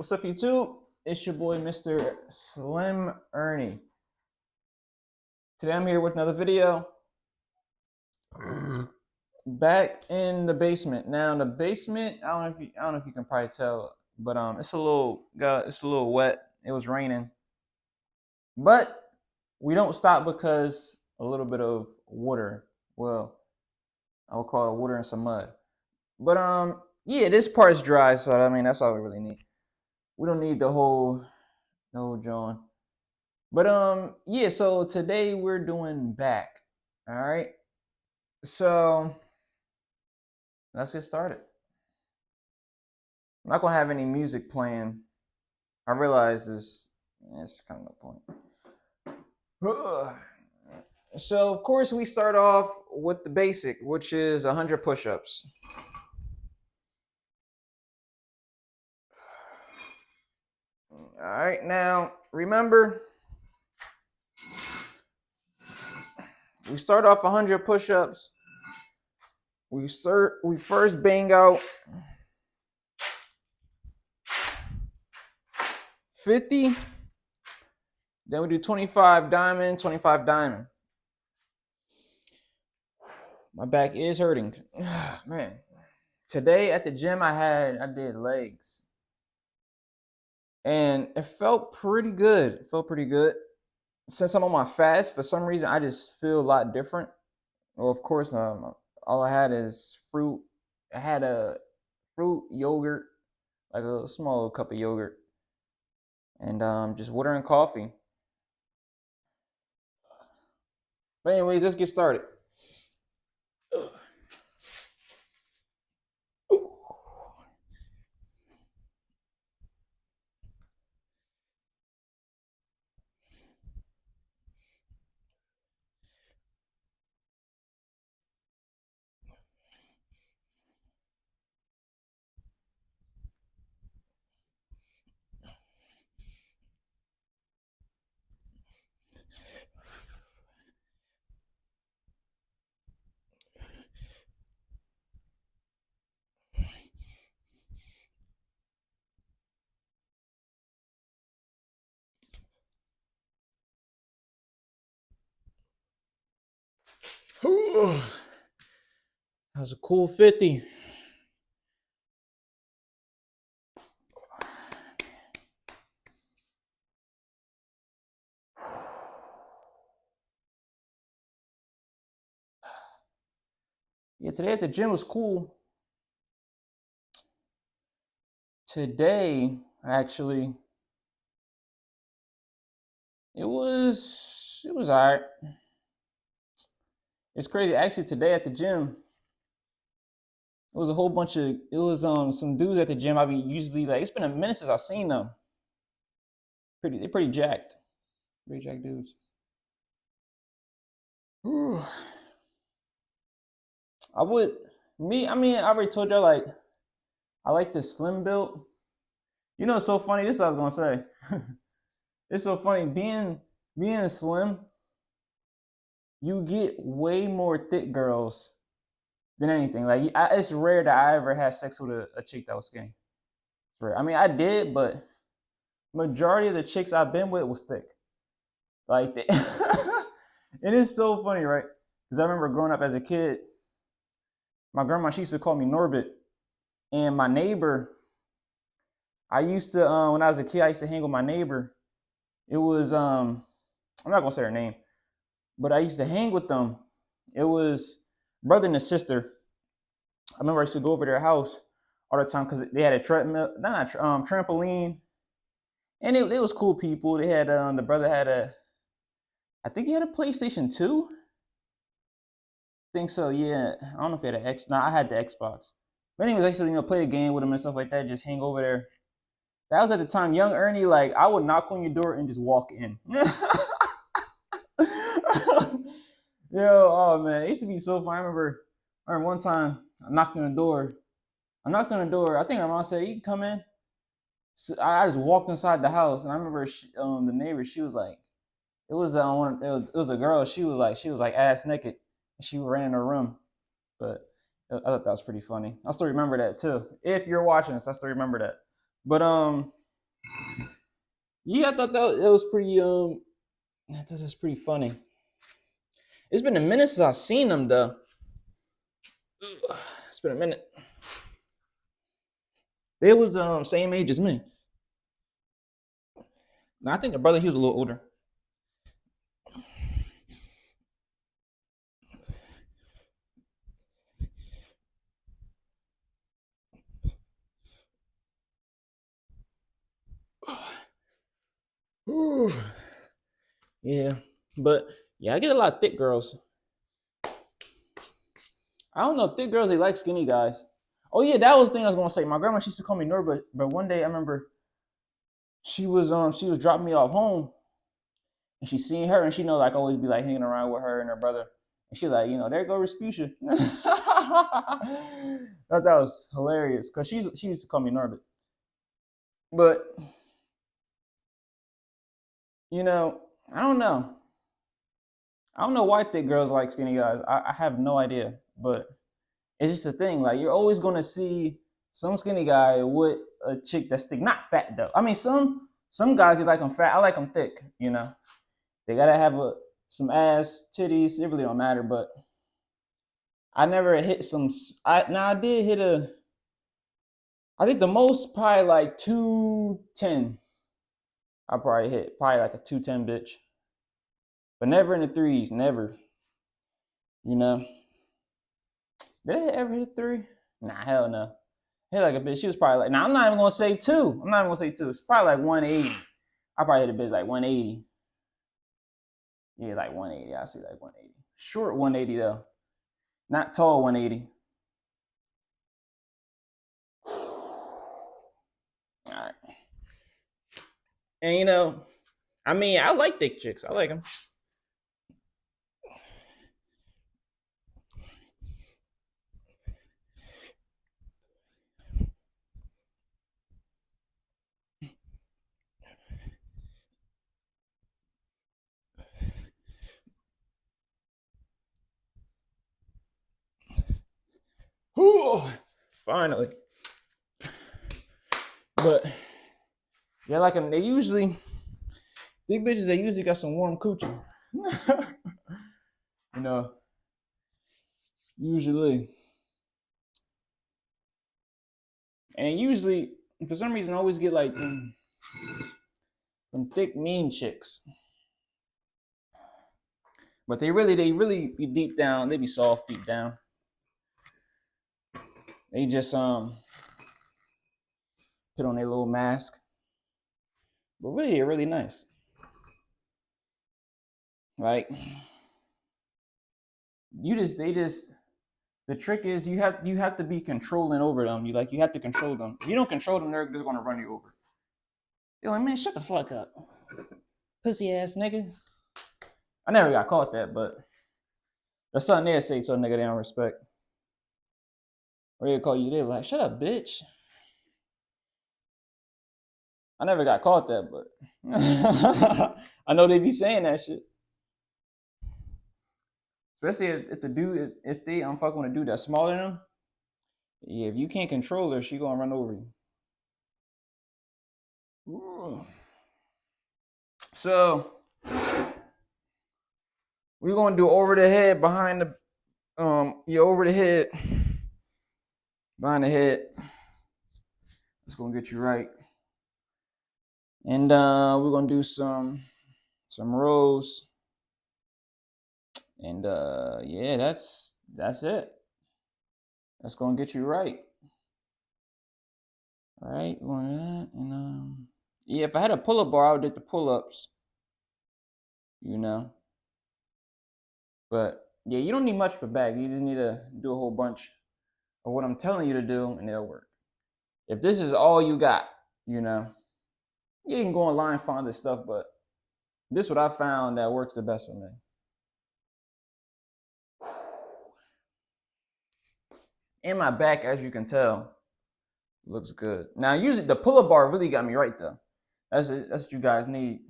What's up, YouTube? It's your boy, Mr. Slim Ernie. Today I'm here with another video. Back in the basement. Now, in the basement, I don't know if you can probably tell, but it's a little wet. It was raining, but we don't stop because a little bit of water. Well, I would call it water and some mud. But yeah, this part's dry, so I mean that's all we really need. We don't need the whole John. But yeah, so today we're doing back. All right. So let's get started. I'm not gonna have any music playing. I realize it's kind of no point. So of course we start off with the basic, which is 100 push-ups. All right, now remember we start off 100 push-ups. We first bang out 50, then we do 25 diamond, 25 diamond. My back is hurting. Man. Today at the gym I did legs. And it felt pretty good. It felt pretty good. Since I'm on my fast, for some reason I just feel a lot different. Well, of course, all I had is fruit. I had a fruit yogurt, like a small cup of yogurt, and just water and coffee. But anyways, let's get started. That was a cool 50. Yeah, today at the gym was cool. Today, actually, it was all right. It's crazy. Actually, today at the gym, it was some dudes at the gym. I be usually like it's been a minute since I've seen them. They're pretty jacked. Pretty jacked dudes. Whew. I would I mean, I already told y'all like I like the slim build. You know, it's so funny. This is what I was gonna say. It's so funny being slim. You get way more thick girls than anything. Like it's rare that I ever had sex with a chick that was skinny. It's rare. I mean, I did, but majority of the chicks I've been with was thick. Like it is so funny, right? Because I remember growing up as a kid, my grandma she used to call me Norbit, and my neighbor. I used to when I was a kid, I used to hang with my neighbor. It was I'm not gonna say her name, but I used to hang with them. It was brother and a sister. I remember I used to go over their house all the time because they had a treadmill, not trampoline, and it was cool people. They had the brother had I think he had a PlayStation 2. I think so, yeah. I don't know if he had an X. No, I had the Xbox. But anyways, I used to play the game with him and stuff like that. Just hang over there. That was at the time, young Ernie. Like I would knock on your door and just walk in. Yo, oh man, it used to be so fun. I remember one time I knocked on the door. I knocked on the door. I think my mom said, "You can come in." So I just walked inside the house, and I remember the neighbor. She was like, it was it was a girl. She was like ass naked, and she ran in her room. But I thought that was pretty funny. I still remember that too. If you're watching this, I still remember that. But Yeah, I thought that was pretty I thought that's pretty funny. It's been a minute since I've seen them though. It's been a minute. They was same age as me. Now I think the brother he was a little older. Yeah, but yeah, I get a lot of thick girls. I don't know, thick girls they like skinny guys. Oh yeah, that was the thing I was gonna say. My grandma she used to call me Norbert, but one day I remember she was dropping me off home, and she seen her, and she know like always be like hanging around with her and her brother, and she like there go Respucia. Thought that was hilarious because she used to call me Norbert, but you know I don't know. I don't know why thick girls like skinny guys. I have no idea, but it's just a thing. Like you're always gonna see some skinny guy with a chick that's thick, not fat though. I mean, some guys you like them fat. I like them thick. They gotta have some ass, titties. It really don't matter. But I never hit some. I did hit a. I think the most probably like 210. I probably hit probably like a 210 bitch, but never in the threes. Never. You know. Did I ever hit a three? Nah, hell no. Hit like a bitch. She was probably like. Now I'm not even gonna say two. I'm not even gonna say two. It's probably like 180. I probably hit a bitch like 180. Yeah, like 180. I see like 180. Short 180 though. Not tall 180. All right. And I mean, I like thick chicks. I like them. Ooh, finally. But yeah, like them. They usually big bitches. They usually got some warm coochie. you know, usually, and usually for some reason I always get like them thick mean chicks. But they really be deep down. They be soft deep down. They just put on their little mask, but really they're really nice. Like they just the trick is you have to be controlling over them. You have to control them. If you don't control them, they're just gonna run you over. You're like, man, shut the fuck up, pussy ass nigga. I never got caught that, but that's something they say to a nigga they don't respect. Or they call you, they like, shut up, bitch. I never got caught that, but I know they be saying that shit. Especially if the dude, if they fucking with a dude that's smaller than them. Yeah, if you can't control her, she gonna run over you. Ooh. So we're gonna do over the head, behind the over the head, behind the head. It's gonna get you right. And we're gonna do some rows. And yeah, that's it. That's gonna get you right. All right, one of that, and yeah, if I had a pull-up bar, I would do the pull-ups. But yeah, you don't need much for back. You just need to do a whole bunch of what I'm telling you to do, and it'll work. If this is all you got, you can go online and find this stuff, but this is what I found that works the best for me. And my back, as you can tell, looks good. Now, usually the pull-up bar really got me right though. That's it. That's what you guys need.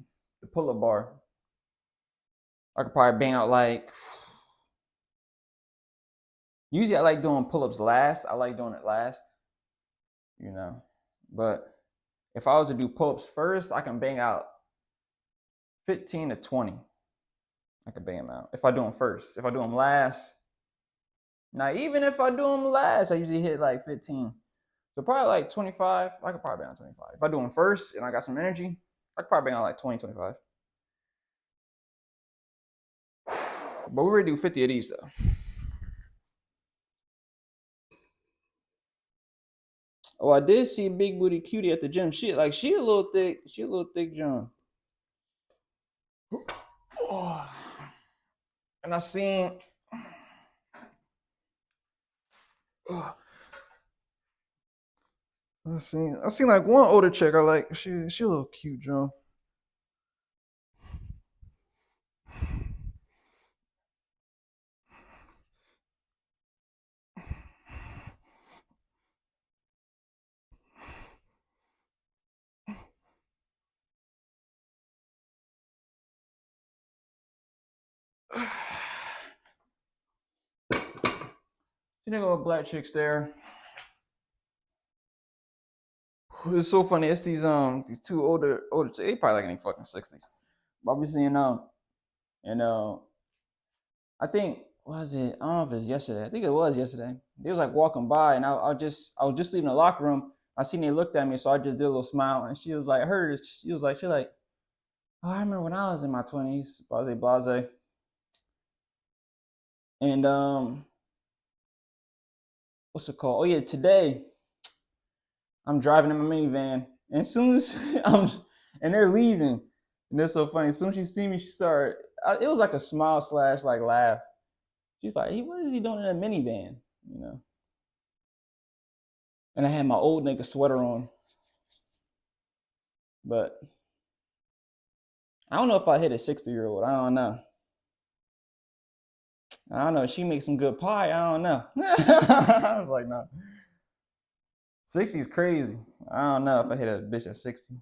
The pull-up bar. I could probably bang out like. Usually, I like doing pull-ups last. I like doing it last. But If I was to do pull-ups first, I can bang out 15 to 20. I can bang them out. If I do them first. If I do them last, now even if I do them last, I usually hit like 15. So probably like 25. I could probably bang out 25. If I do them first and I got some energy, I could probably bang out like 20, 25. But we're gonna do 50 of these though. Oh, I did see Big Booty Cutie at the gym. She a little thick. She a little thick, John. Oh. And I seen. Oh, I seen like one older chick I like. She a little cute, John. See nigga with black chicks there. It's so funny. It's these two older they probably like in their fucking 60s. But I'll be seeing and I think was it? I don't know if it's yesterday. I think it was yesterday. They was like walking by, and I was just leaving the locker room. I seen they looked at me, so I just did a little smile, and she was like, she like, oh, I remember when I was in my 20s, blase. And what's it called? Oh yeah, today I'm driving in my minivan, and as soon as and they're leaving, and they're so funny. As soon as she see me, she started. It was like a smile slash like laugh. She's like, "Hey, what is he doing in a minivan?" You know. And I had my old nigga sweater on, but I don't know if I hit a 60-year-old. I don't know. I don't know. She makes some good pie. I don't know. I was like, no. 60 is crazy. I don't know if I hit a bitch at 60.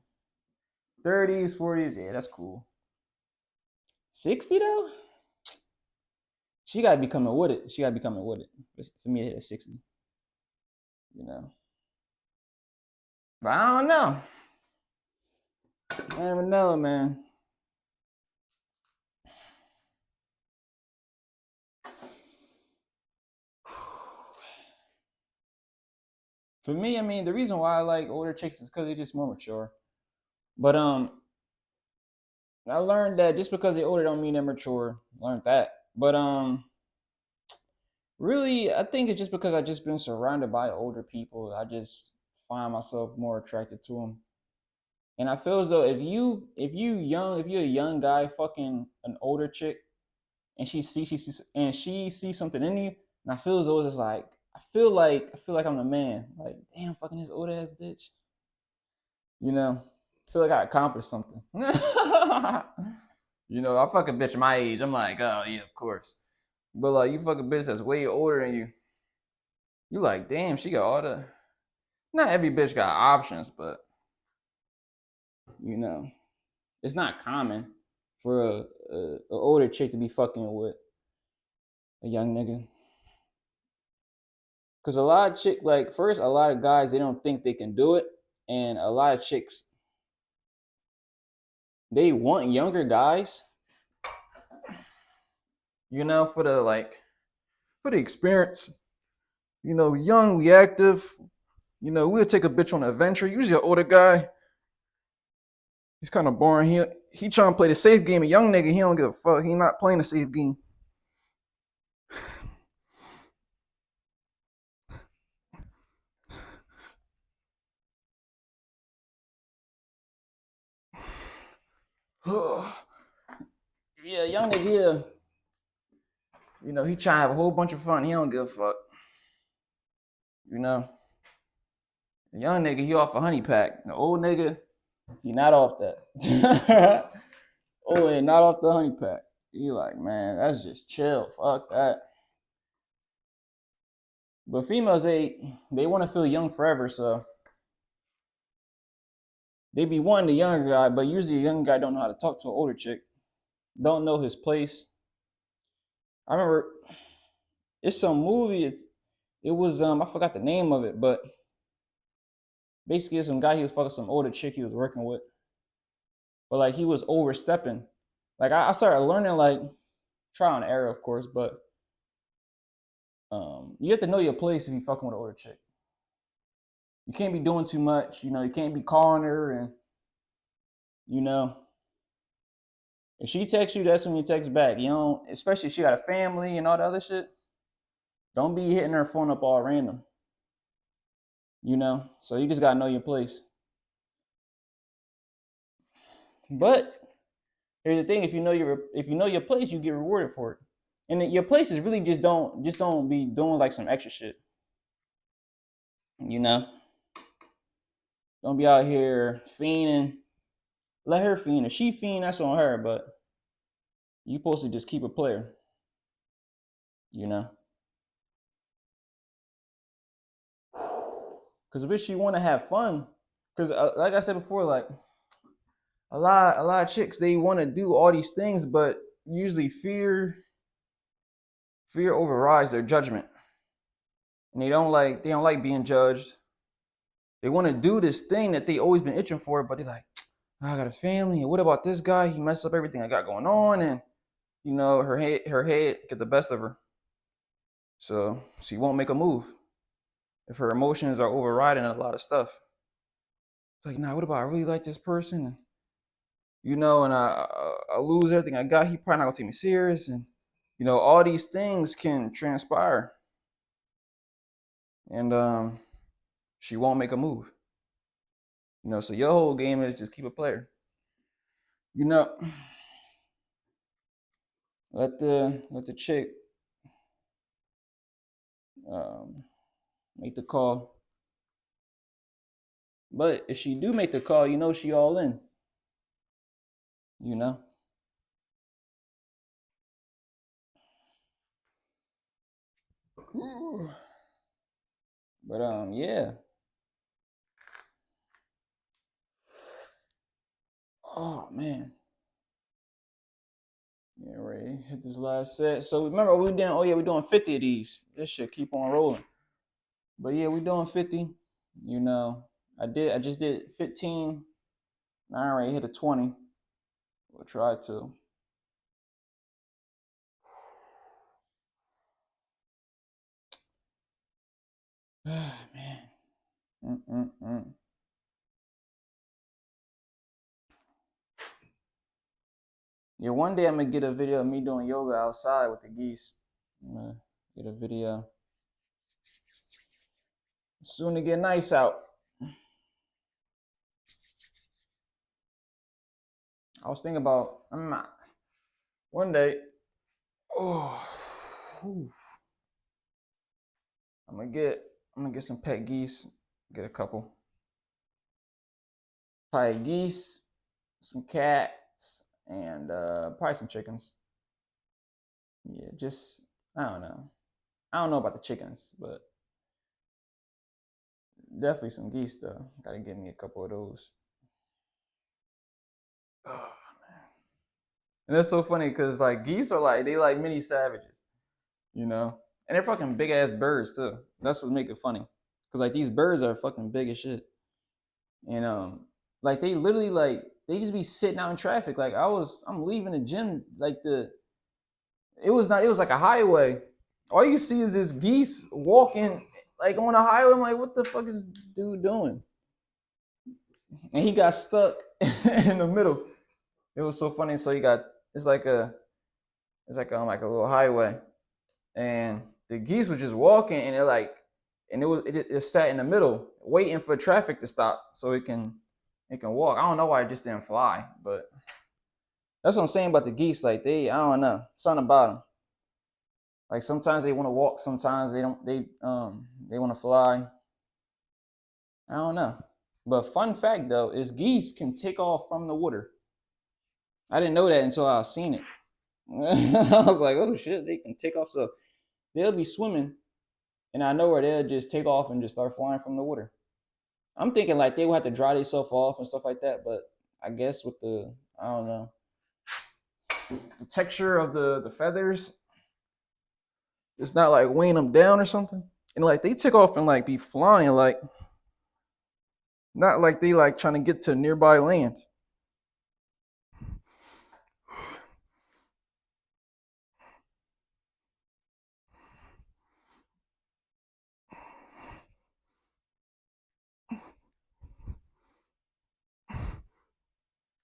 30s, 40s, yeah, that's cool. 60 though? She gotta be coming with it. She gotta be coming with it. For me to hit a 60. You know. But I don't know. I never know, man. For me, I mean, the reason why I like older chicks is because they're just more mature. But I learned that just because they're older don't mean they're mature. Learned that. But really, I think it's just because I just been surrounded by older people. I just find myself more attracted to them. And I feel as though if you're a young guy fucking an older chick, and she sees something in you, and I feel as though it's just like I feel like I'm the man. Like, damn, fucking this old ass bitch. You know, I feel like I accomplished something. You know, I fuck a bitch my age. I'm like, oh yeah, of course. But like, you fuck a bitch that's way older than you. You like, damn, she got all the. Not every bitch got options, but you know, it's not common for a older chick to be fucking with a young nigga. Cause a lot of chick like first a lot of guys they don't think they can do it, and a lot of chicks they want younger guys, you know, for the experience. You know, young, we active. You know, we'll take a bitch on an adventure. Usually an older guy, he's kind of boring. He trying to play the safe game. A young nigga, he don't give a fuck. He not playing the safe game. Yeah, young nigga, yeah. You know, he trying to have a whole bunch of fun. He don't give a fuck. You know, the young nigga, he off a honey pack. The old nigga, he not off that. Oh, and not off the honey pack. You like, man, that's just chill. Fuck that. But females, they want to feel young forever, so they be wanting the younger guy, but usually a young guy don't know how to talk to an older chick, don't know his place. I remember it's some movie. It was I forgot the name of it, but basically some guy he was fucking some older chick he was working with, but like he was overstepping. Like I started learning like trial and error, of course, but you have to know your place if you fucking with an older chick. You can't be doing too much, you know. You can't be calling her, and you know, if she texts you, that's when you text back. You know, especially if she got a family and all the other shit. Don't be hitting her phone up all random. You know, so you just gotta know your place. But here's the thing: if you know your place, you get rewarded for it. And your place is really just don't be doing like some extra shit. You know, don't be out here fiending. Let her fiend. If she fiend, that's on her. But you supposed to just keep a player. You know, because if she want to have fun, because like I said before, like a lot of chicks they want to do all these things, but usually fear overrides their judgment, and they don't like being judged. They want to do this thing that they always been itching for, but they're like, oh, I got a family, and what about this guy? He messed up everything I got going on, and you know her head get the best of her, so she won't make a move if her emotions are overriding a lot of stuff. It's like, nah, what about I really like this person, you know, and I lose everything I got. He probably not gonna take me serious, and you know, all these things can transpire, and she won't make a move. You know, so your whole game is just keep a player. You know, let the chick um, make the call. But if she do make the call, you know she all in. You know. But yeah. Oh man. Yeah, ready. Hit this last set. So remember we doing. Oh yeah, we're doing 50 of these. This shit keep on rolling. But yeah, we doing 50. You know, I just did 15. Now I already hit a 20. We'll try to. Man. Mm-mm-mm. Yeah, one day I'm gonna get a video of me doing yoga outside with the geese. I'm gonna get a video. Soon to get nice out. I was thinking about one day. Oh, I'm gonna get some pet geese. Get a couple. Probably geese, some cats, and probably some chickens. Yeah, just I don't know. I don't know about the chickens, but definitely some geese though. Gotta get me a couple of those. Oh, and that's so funny because like geese are like they like mini savages, you know, and they're fucking big ass birds too. That's what make it funny, because like these birds are fucking big as shit, and like they literally like they just be sitting out in traffic. Like I'm leaving the gym, like it was like a highway. All you see is this geese walking like on a highway. I'm like, what the fuck is this dude doing? And he got stuck in the middle. It was so funny. So it's like a like a little highway, and the geese were just walking, and it sat in the middle, waiting for traffic to stop so it can walk. I don't know why it just didn't fly, but that's what I'm saying about the geese. Like I don't know, something about them. Like sometimes they want to walk, sometimes they don't. They want to fly. I don't know. But fun fact though is geese can take off from the water. I didn't know that until I seen it. I was like, oh shit, they can take off. So they'll be swimming, and I know where they'll just take off and just start flying from the water. I'm thinking like they would have to dry themselves off and stuff like that, but I guess with I don't know, the texture of the feathers, it's not like weighing them down or something. And like they take off and like be flying like Not like they like trying to get to nearby land.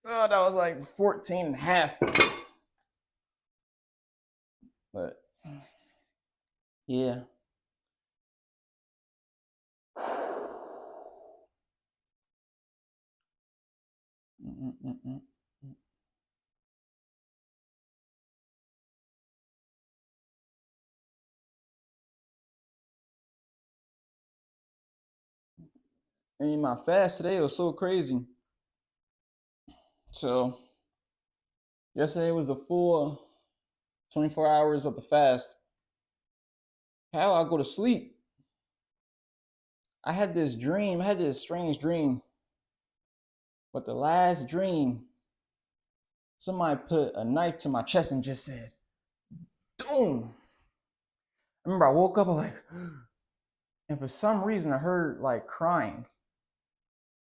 Oh, that was like 14 and a half. But yeah. Mm-mm-mm-mm. And my fast today was so crazy. So yesterday was the full 24 hours of the fast. How I go to sleep? I had this dream. I had this strange dream. But the last dream, somebody put a knife to my chest and just said, "Boom." I remember I woke up, I'm like, and for some reason I heard like crying,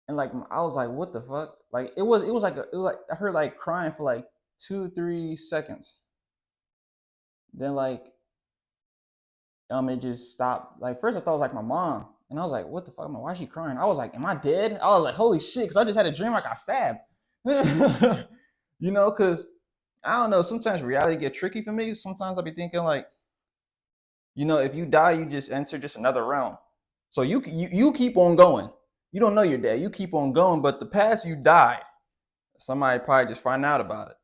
and like I was like, "What the fuck?" Like it was like I heard like crying for like 2 3 seconds. Then like it just stopped. Like first I thought it was like my mom, and I was like, "What the fuck? Why is she crying?" I was like, "Am I dead?" I was like, "Holy shit!" Because I just had a dream like I stabbed. Because I don't know. Sometimes reality get tricky for me. Sometimes I be thinking like, if you die, you just enter just another realm. So you keep on going. You don't know you're dead. You keep on going, but the past you died. Somebody probably just find out about it.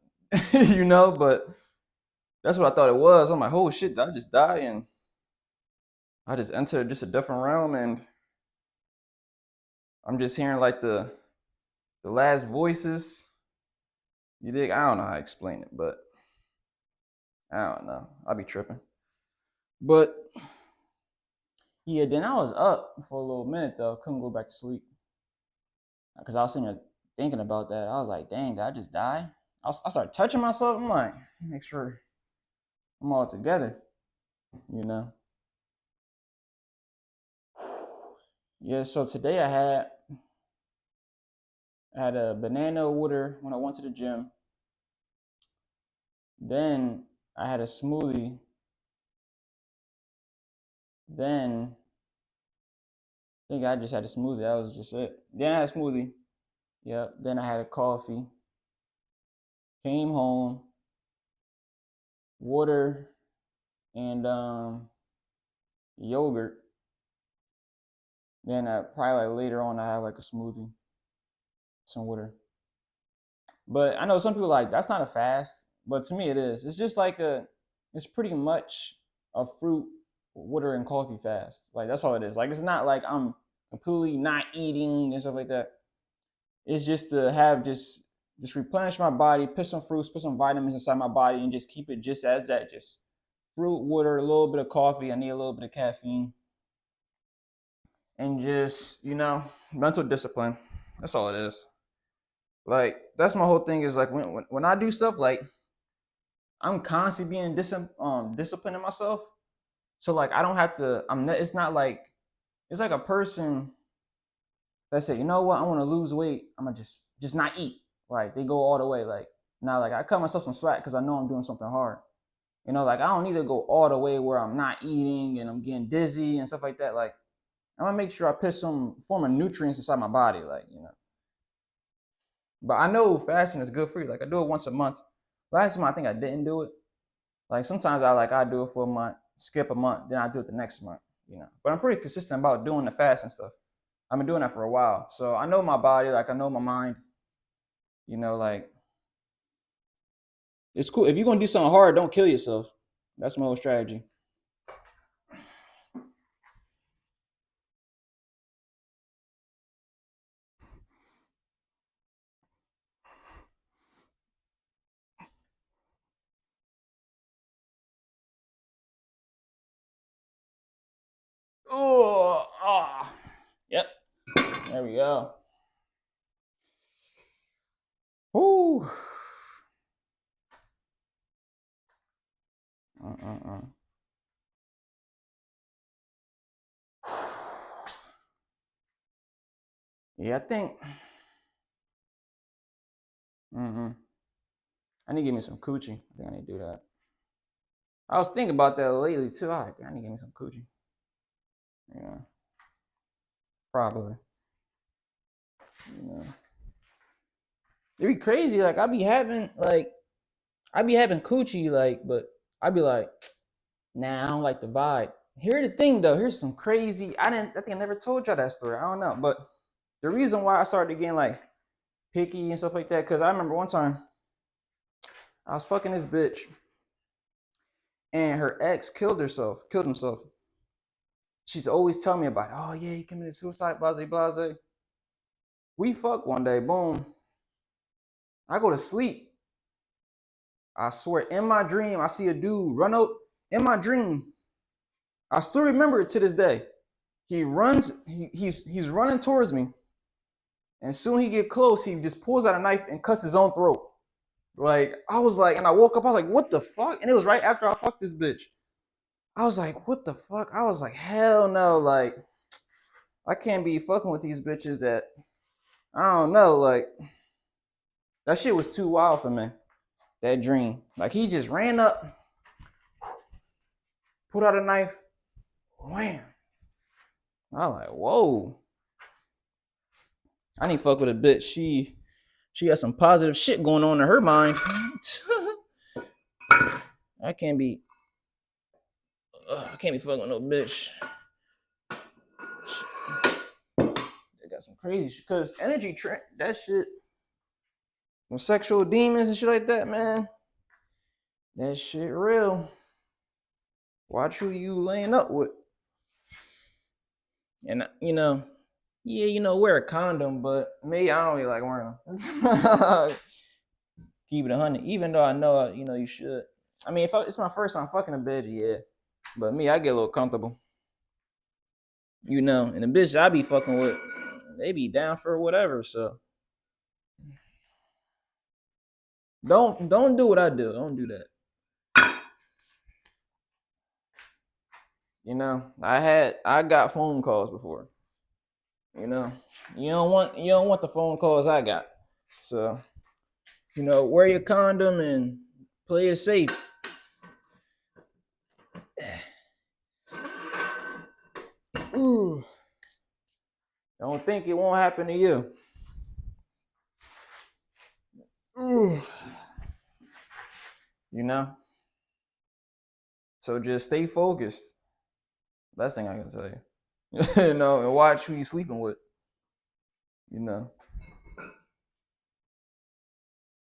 But that's what I thought it was. I'm like, oh shit, did I just die and I just entered just a different realm and I'm just hearing like the last voices. You dig? I don't know how to explain it, but I don't know. I'll be tripping. But yeah, then I was up for a little minute though. Couldn't go back to sleep because I was sitting there thinking about that. I was like, dang, did I just die? I started touching myself. I'm like, make sure I'm all together, you know. Yeah. So today I had a banana water when I went to the gym. Then I had a smoothie. Then I think I just had a smoothie. That was just it. Then I had a smoothie. Yep. Then I had a coffee. Came home, water and yogurt. Then I probably like later on I have like a smoothie, some water. But I know some people like that's not a fast, but to me it is. It's just like it's pretty much a fruit, water, and coffee fast. Like that's all it is. Like it's not like I'm completely not eating and stuff like that. It's just to have just replenish my body, put some fruits, put some vitamins inside my body, and just keep it just as that. Just fruit, water, a little bit of coffee. I need a little bit of caffeine, and just mental discipline. That's all it is. Like that's my whole thing. Is like when I do stuff like I'm constantly being disciplining myself. So like I don't have to. I'm not. It's not like it's like a person that say, you know what, I want to lose weight. I'm gonna just not eat. Like they go all the way. Like now, like I cut myself some slack because I know I'm doing something hard. Like I don't need to go all the way where I'm not eating and I'm getting dizzy and stuff like that. Like I'm gonna make sure I put some form of nutrients inside my body. But I know fasting is good for you. Like I do it once a month. Last month I think I didn't do it. Like sometimes I do it for a month, skip a month, then I do it the next month. But I'm pretty consistent about doing the fast and stuff. I've been doing that for a while. So I know my body, like I know my mind, like it's cool. If you're gonna do something hard, don't kill yourself. That's my whole strategy. Oh, ah. Yep. There we go. Whoo. Uh. Yeah, I think. I need to give me some coochie. I think I need to do that. I was thinking about that lately too. I need to give me some coochie. Yeah, probably. You know, it'd be crazy. Like I be having coochie but I be like, nah, I don't like the vibe. Here's the thing though. Here's some crazy. I think I never told y'all that story. I don't know, but the reason why I started getting like picky and stuff like that, because I remember one time I was fucking this bitch, and her ex killed himself. She's always telling me about, oh yeah, he committed suicide, blase blase. We fuck one day, boom. I go to sleep. I swear, in my dream, I see a dude run out in my dream. I still remember it to this day. He runs, he's running towards me. And soon he get close, he just pulls out a knife and cuts his own throat. Like, I was like, and I woke up, I was like, what the fuck? And it was right after I fucked this bitch. I was like, what the fuck? I was like, hell no, like, I can't be fucking with these bitches that, I don't know, like, that shit was too wild for me. That dream. Like, he just ran up, pulled out a knife, wham. I was like, whoa. I need to fuck with a bitch. She got some positive shit going on in her mind. I can't be fucking with no bitch. They got some crazy shit. Cause energy that shit, some sexual demons and shit like that, man. That shit real. Watch who you laying up with. And wear a condom, but me, I don't really like wearing them. Keep it 100, even though I know, you should. I mean, if it's my first time fucking a bitch, yeah. But me, I get a little comfortable. And the bitch I be fucking with, they be down for whatever. So don't do what I do. Don't do that. I got phone calls before. You don't want the phone calls I got. So, wear your condom and play it safe. Ooh. Don't think it won't happen to you. Ooh. So just stay focused. Best thing I can tell you. And watch who you sleeping with.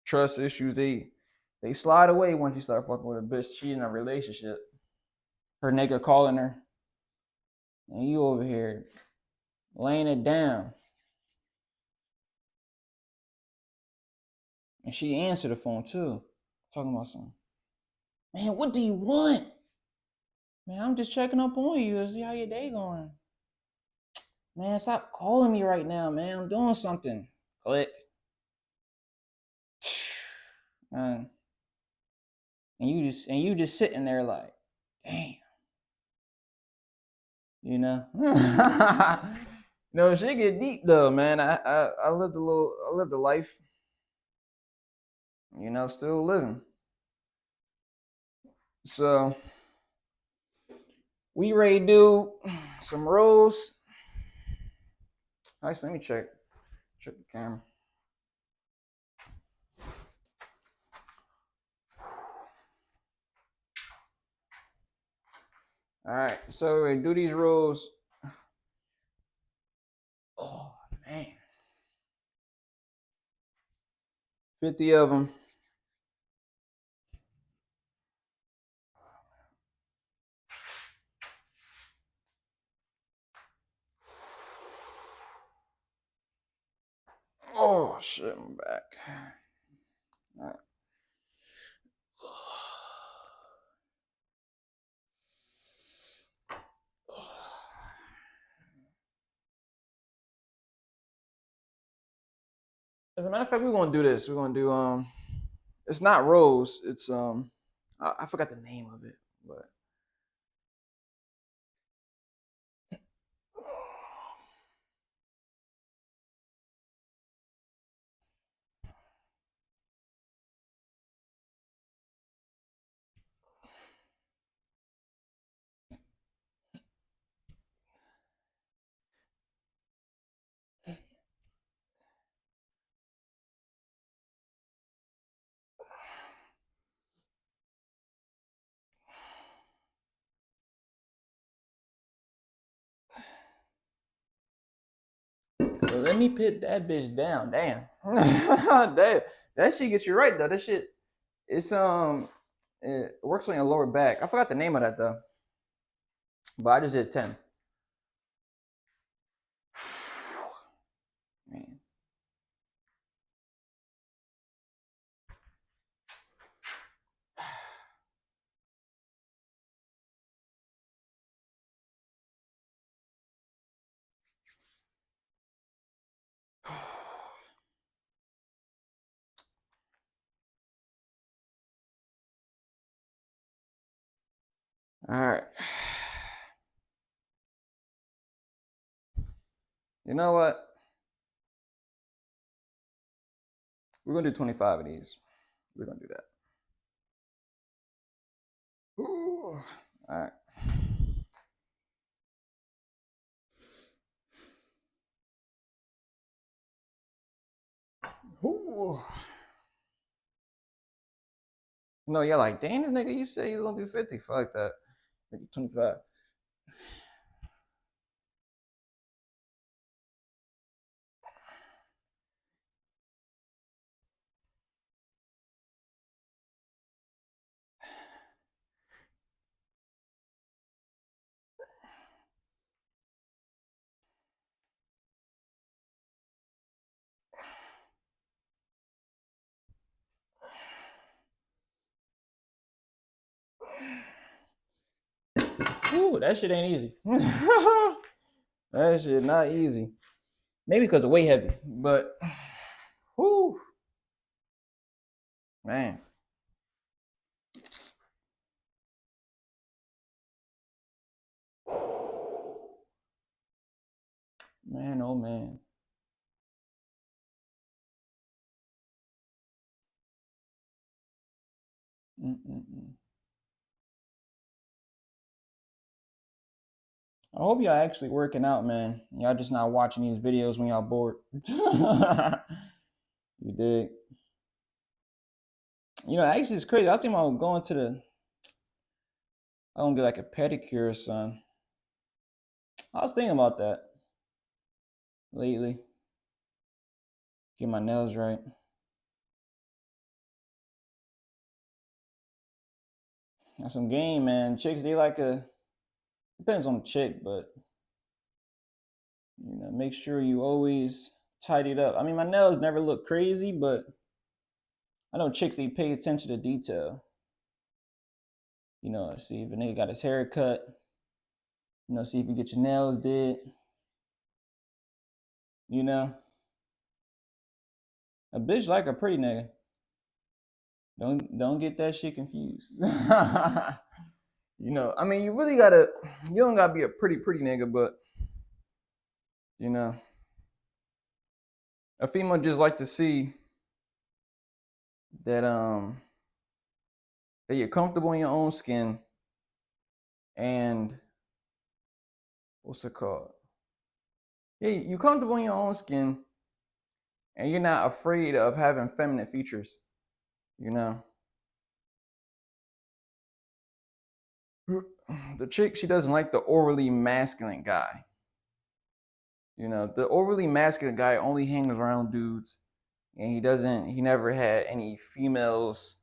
Trust issues, they slide away once you start fucking with a bitch. She in a relationship. Her nigga calling her, and you over here laying it down. And she answered the phone too, talking about something. Man, what do you want? Man, I'm just checking up on you to see how your day going. Man, stop calling me right now, man. I'm doing something. Click. And you just sitting there like, damn. No, shit get deep though, man. I lived a life, still living. So we ready to do some rolls. Actually, let me check the camera. All right, so we're gonna do these rolls. Oh man, 50 of them. Oh shit, I'm back. All right. As a matter of fact, we're gonna do this. We're gonna do it's not rolls. It's I forgot the name of it, but let me put that bitch down. Damn. that shit gets you right though. That shit, it's it works on your lower back. I forgot the name of that though. But I just did 10. Man. All right. You know what? We're gonna do 25 of these. We're gonna do that. Ooh. All right. Ooh. No, you're like, damn, this nigga, you say you're gonna do 50. Fuck that. 25. Ooh, that shit ain't easy. That shit not easy. Maybe because of weight heavy, but whoo, man. Man, oh man. Mm-mm-mm. I hope y'all actually working out, man. Y'all just not watching these videos when y'all bored. You dig? You know, actually, it's crazy. I think I'm going to the. I don't get like a pedicure or something. I was thinking about that lately. Get my nails right. That's some game, man. Chicks, they like a. Depends on the chick, but you know, make sure you always tidy it up. I mean, my nails never look crazy, but I know chicks, they pay attention to detail. You know, see if a nigga got his hair cut. You know, see if you get your nails did. You know, a bitch like a pretty nigga. Don't get that shit confused. You know, I mean, you really gotta. You don't gotta be a pretty nigga, but you know, a female just like to see that that you're comfortable in your own skin, and what's it called? Yeah, you're comfortable in your own skin, and you're not afraid of having feminine features. You know, the chick, she doesn't like the overly masculine guy. You know, the overly masculine guy only hangs around dudes, and he never had any females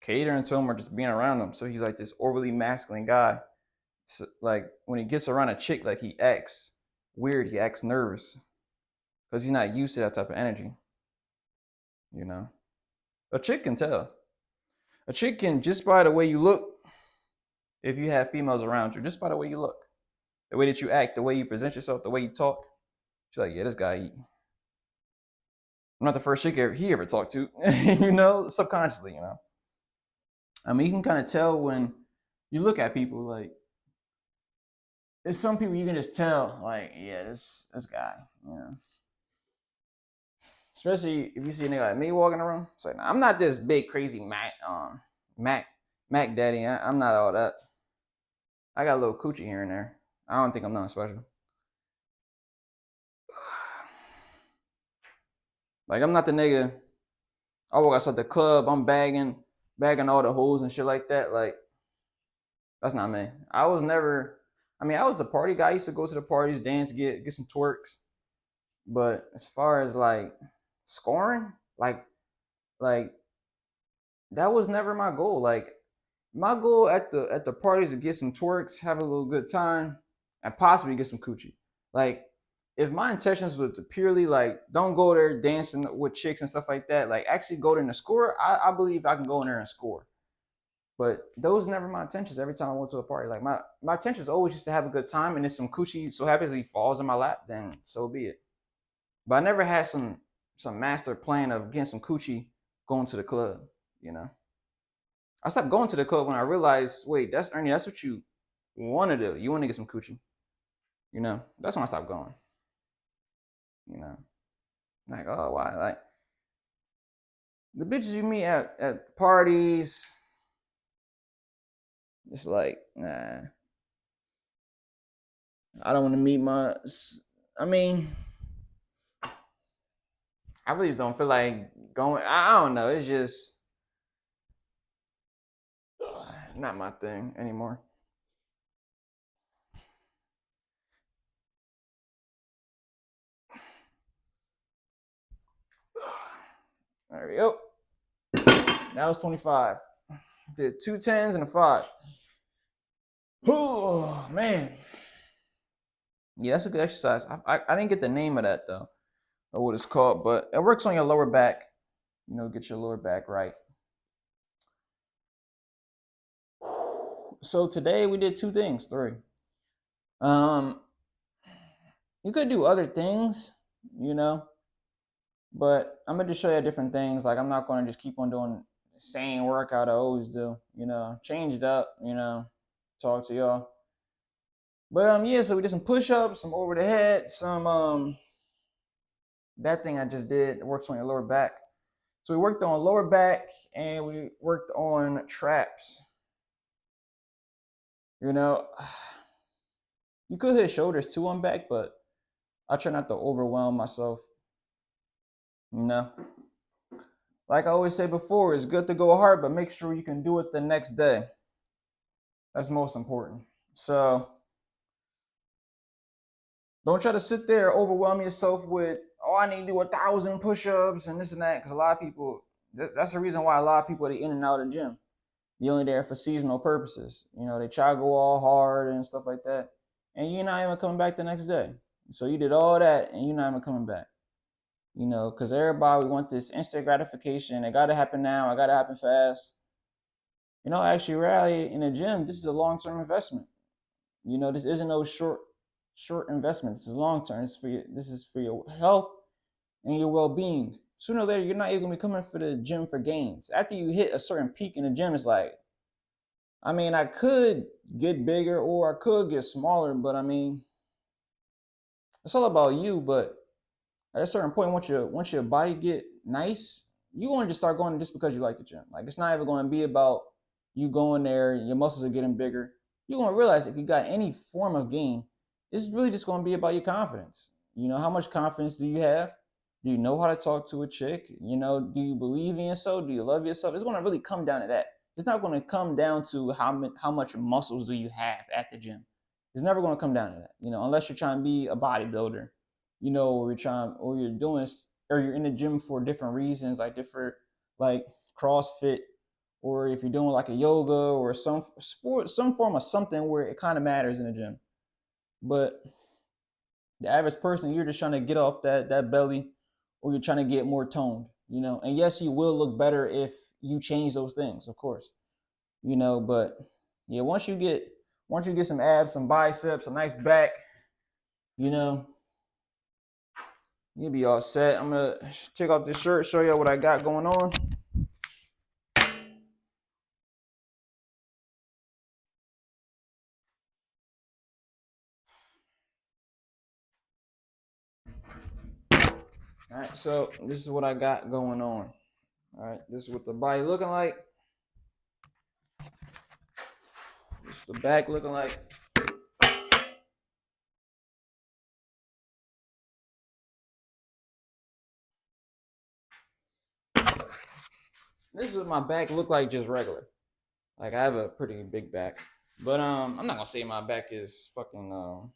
catering to him or just being around him. So he's like this overly masculine guy. So, like when he gets around a chick, like he acts weird, he acts nervous because he's not used to that type of energy. You know, a chick can tell. A chick can, just by the way you look, if you have females around you, just by the way you look, the way that you act, the way you present yourself, the way you talk. She's like, yeah, this guy, I'm not the first chick he ever talked to, you know, subconsciously, you know. I mean, you can kind of tell when you look at people, like, there's some people you can just tell, like, yeah, this guy, you know. Especially if you see a nigga like me walking around. It's like, nah, I'm not this big crazy Mac daddy. I'm not all that. I got a little coochie here and there. I don't think I'm nothing special. Like, I'm not the nigga. I walk outside the club, I'm bagging all the hoes and shit like that. Like, that's not me. I was never. I mean, I was the party guy. I used to go to the parties, dance, get some twerks. But as far as like scoring, like that was never my goal. Like my goal at the parties to get some twerks, have a little good time, and possibly get some coochie. Like if my intentions were to purely like don't go there dancing with chicks and stuff like that, like actually go there and score, I believe I can go in there and score. But those never my intentions every time I went to a party. Like my intention is always just to have a good time, and if some coochie so happily falls in my lap, then so be it. But I never had some master plan of getting some coochie going to the club, you know. I stopped going to the club when I realized, wait, that's Ernie, that's what you want to do. You want to get some coochie, you know. That's when I stopped going, you know. Like, oh, why? Like the bitches you meet at parties, it's like, nah, I don't want to meet my. I mean, I really just don't feel like going. I don't know. It's just not my thing anymore. There we go. That was 25. Did 2 10s and a 5. Oh man, yeah, that's a good exercise. I didn't get the name of that though, or what it's called, but it works on your lower back. You know, get your lower back right. So today we did 2 things, 3. Um, you could do other things, you know, but I'm gonna just show you different things. Like I'm not gonna just keep on doing the same workout I always do. You know, change it up. You know, talk to y'all. But yeah. So we did some push-ups, some over the head, some that thing I just did works on your lower back. So we worked on lower back and we worked on traps. You know, you could hit shoulders too on back, but I try not to overwhelm myself. You know, like I always say before, it's good to go hard, but make sure you can do it the next day. That's most important. So don't try to sit there overwhelm yourself with, oh, I need to do 1,000 push-ups and this and that, because a lot of people, that's the reason why a lot of people are in and out of the gym. You're only there for seasonal purposes. You know, they try to go all hard and stuff like that, and you're not even coming back the next day. So you did all that, and you're not even coming back. You know, because everybody want this instant gratification. It got to happen now. It got to happen fast. You know, actually, rally in the gym, this is a long-term investment. You know, this isn't no short investment. This is long term. This is for your health and your well being. Sooner or later, you're not even gonna be coming for the gym for gains. After you hit a certain peak in the gym, it's like, I mean, I could get bigger or I could get smaller, but I mean, it's all about you. But at a certain point, once your body get nice, you want to just start going just because you like the gym. Like it's not even going to be about you going there, your muscles are getting bigger. You're going to realize if you got any form of gain, it's really just going to be about your confidence. You know, how much confidence do you have? Do you know how to talk to a chick? You know, do you believe in yourself? Do you love yourself? It's going to really come down to that. It's not going to come down to how much muscles do you have at the gym. It's never going to come down to that. You know, unless you're trying to be a bodybuilder, you know, or you're trying, or you're doing, or you're in the gym for different reasons, like different, like CrossFit, or if you're doing like a yoga or some sport, some form of something where it kind of matters in the gym. But the average person, you're just trying to get off that belly, or you're trying to get more toned, you know. And yes, you will look better if you change those things, of course, you know. But yeah, once you get some abs, some biceps, a nice back, you know, you'll be all set. I'm gonna take off this shirt, show you what I got going on. All right, so this is what I got going on. All right, this is what the body looking like. This is the back looking like. This is what my back look like, just regular. Like I have a pretty big back, but I'm not gonna say my back is fucking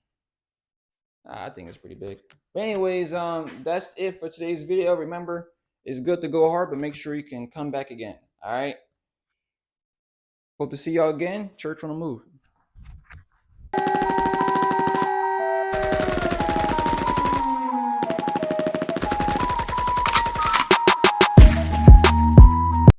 I think it's pretty big. But anyways, that's it for today's video. Remember, it's good to go hard, but make sure you can come back again. All right. Hope to see y'all again. Church on the move.